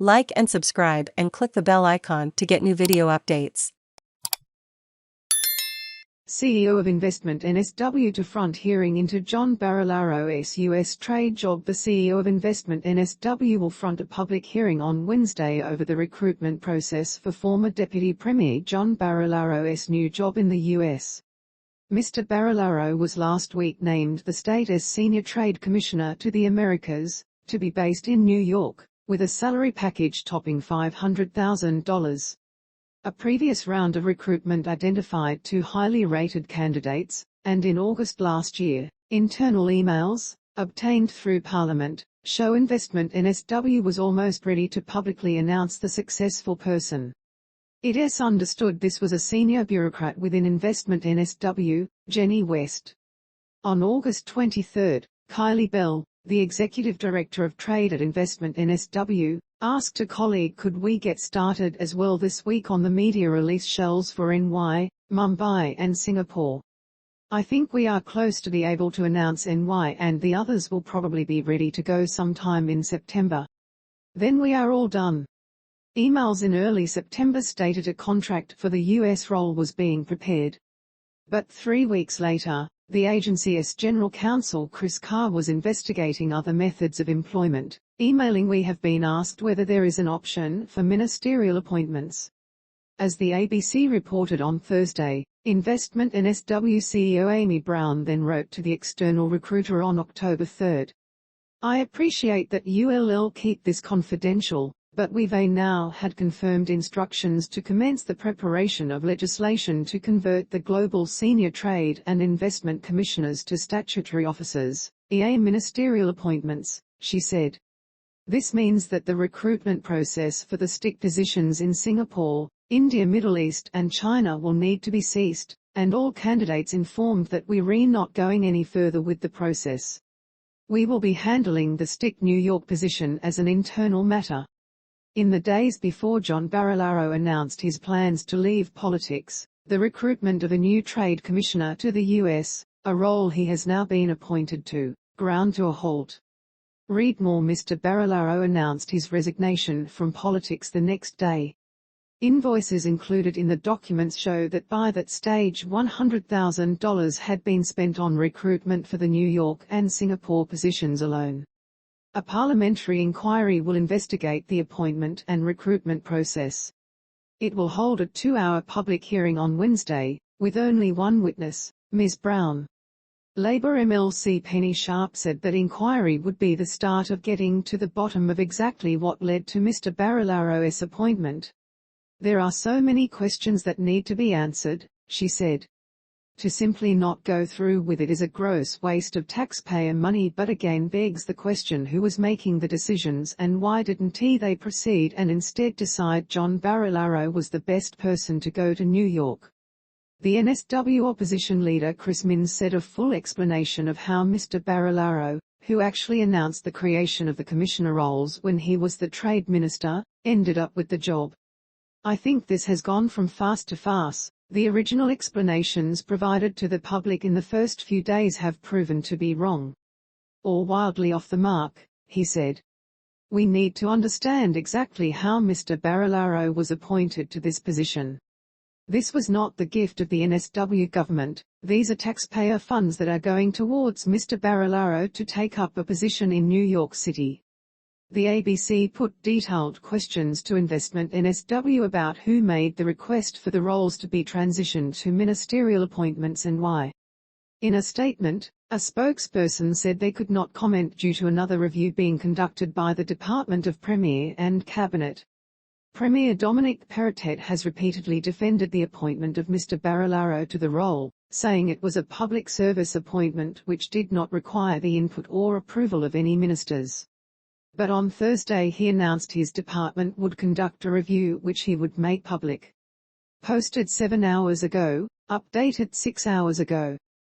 Like and subscribe and click the bell icon to get new video updates. CEO of Investment NSW to front hearing into John Barilaro'S U.S. trade job. The CEO of Investment NSW will front a public hearing on Wednesday over the recruitment process for former Deputy Premier John Barilaro'S new job in the U.S. Mr. Barilaro was last week named the state as Senior Trade Commissioner to the Americas, to be based in New York, with a salary package topping $500,000. A previous round of recruitment identified two highly rated candidates, and in August last year, internal emails, obtained through Parliament, show Investment NSW was almost ready to publicly announce the successful person. It is understood this was a senior bureaucrat within Investment NSW, Jenny West. On August 23, Kylie Bell, the Executive Director of Trade at Investment NSW, asked a colleague, could we get started as well this week on the media release shells for NY, Mumbai and Singapore. I think we are close to be able to announce NY and the others will probably be ready to go sometime in September. Then we are all done. Emails in early September stated a contract for the US role was being prepared. But 3 weeks later, the agency's General Counsel Chris Carr was investigating other methods of employment, emailing, we have been asked whether there is an option for ministerial appointments. As the ABC reported on Thursday, Investment NSW CEO Amy Brown then wrote to the external recruiter on October 3. I appreciate that you'll keep this confidential, but we've now had confirmed instructions to commence the preparation of legislation to convert the global senior trade and investment commissioners to statutory officers, ministerial appointments, she said. This means that the recruitment process for the STIC positions in Singapore, India, Middle East and China will need to be ceased, and all candidates informed that we're not going any further with the process. We will be handling the STIC New York position as an internal matter. In the days before John Barilaro announced his plans to leave politics, the recruitment of a new trade commissioner to the U.S., a role he has now been appointed to, ground to a halt. Read more. Mr. Barilaro announced his resignation from politics the next day. Invoices included in the documents show that by that stage $100,000 had been spent on recruitment for the New York and Singapore positions alone. A parliamentary inquiry will investigate the appointment and recruitment process. It will hold a 2-hour public hearing on Wednesday, with only one witness, Ms. Brown. Labour MLC Penny Sharp said that inquiry would be the start of getting to the bottom of exactly what led to Mr. Barilaro'S appointment. There are so many questions that need to be answered, she said. To simply not go through with it is a gross waste of taxpayer money, but again begs the question, who was making the decisions and why didn't they proceed and instead decide John Barilaro was the best person to go to New York? The NSW opposition leader Chris Minns said a full explanation of how Mr. Barilaro, who actually announced the creation of the commissioner roles when he was the trade minister, ended up with the job. I think this has gone from fast to farce. The original explanations provided to the public in the first few days have proven to be wrong, or wildly off the mark, he said. We need to understand exactly how Mr. Barilaro was appointed to this position. This was not the gift of the NSW government, these are taxpayer funds that are going towards Mr. Barilaro to take up a position in New York City. The ABC put detailed questions to Investment NSW about who made the request for the roles to be transitioned to ministerial appointments and why. In a statement, a spokesperson said they could not comment due to another review being conducted by the Department of Premier and Cabinet. Premier Dominic Perrottet has repeatedly defended the appointment of Mr. Barilaro to the role, saying it was a public service appointment which did not require the input or approval of any ministers. But on Thursday he announced his department would conduct a review which he would make public. Posted 7 hours ago, updated 6 hours ago.